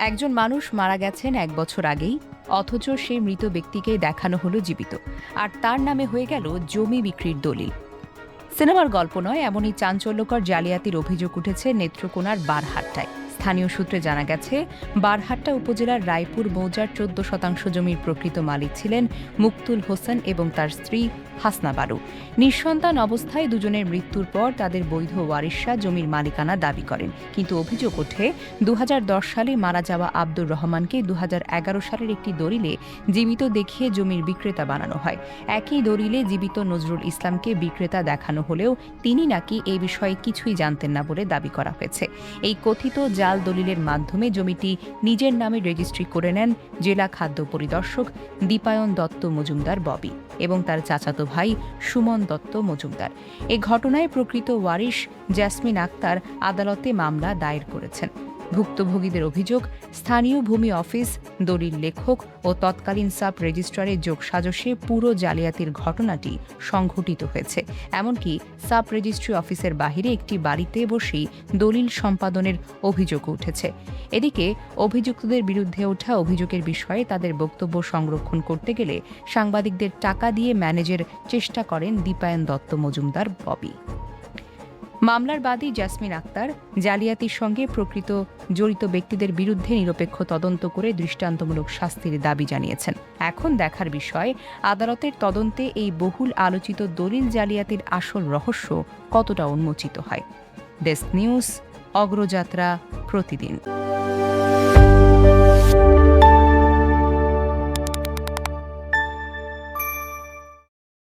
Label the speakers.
Speaker 1: একজন মানুষ মারা গেছেন ১ বছর আগেই, অথচ সেই মৃত ব্যক্তিকে দেখানো হলো জীবিত। আর তার নামে হয়ে গেল জমি বিক্রির দলিল। সিনেমার গল্প নয়, এমনই চাঞ্চল্যকর জালিয়াতির অভিযোগ উঠেছে নেত্রকোনার বারহাট্টায়। স্থানীয় সূত্রে জানা গেছে, বারহাট্টা উপজেলার রায়পুর মৌজার ১৪% জমির প্রকৃত মালিক ছিলেন মুকতুল হোসেন এবং তার স্ত্রী হাসনা বানু। নিঃসন্তান অবস্থায় দুজনের মৃত্যুর পর তাদের বৈধ ওয়ারিশরা জমির মালিকানা দাবি করেন। কিন্তু অভিযোগ ওঠে ২০১০ সালে মারা যাওয়া আব্দুর রহমানকে ২০১১ সালের একটি দলিলে জীবিত দেখিয়ে জমির বিক্রেতা বানানো হয়। একই দলিলে জীবিত নজরুল ইসলামকে বিক্রেতা দেখানো হলেও তিনি নাকি এই বিষয়ে কিছুই জানতেন না বলে দাবি করা হয়েছে। এই কথিত জাল দলিলের মাধ্যমে জমিটি নিজের নামে রেজিস্ট্রি করে নেন জেলা খাদ্য পরিদর্শক দীপায়ন দত্ত মজুমদার ববি এবং তার চাচাতো ভাই সুমন দত্ত মজুমদার। এ ঘটনায় প্রকৃত ওয়ারিশ জ্যাসমিন আক্তার আদালতে মামলা দায়ের করেছেন। ভুক্তভোগীদের অভিযোগ, স্থানীয় ভূমি অফিস, দলিল লেখক ও তৎকালীন সাব রেজিস্ট্রারের যোগসাজশে পুরো জালিয়াতির ঘটনাটি সংঘটিত হয়েছে। এমনকি সাব রেজিস্ট্রি অফিসের বাহিরে একটি বাড়িতে বসেই দলিল সম্পাদনের অভিযোগ উঠেছে। এদিকে অভিযুক্তদের বিরুদ্ধে ওঠা অভিযোগের বিষয়ে তাদের বক্তব্য সংরক্ষণ করতে গেলে সাংবাদিকদের টাকা দিয়ে ম্যানেজের চেষ্টা করেন দীপায়ন দত্ত মজুমদার ববি। মামলার বাদী জ্যাসমিন আক্তার জালিয়াতির সঙ্গে প্রকৃত জড়িত ব্যক্তিদের বিরুদ্ধে নিরপেক্ষ তদন্ত করে দৃষ্টান্তমূলক শাস্তির দাবি জানিয়েছেন। এখন দেখার বিষয়, আদালতের তদন্তে এই বহুল আলোচিত দলিল জালিয়াতির আসল রহস্য কতটা উন্মোচিত হয়। ডেস্ক নিউজ, অগ্রযাত্রা, প্রতিদিন।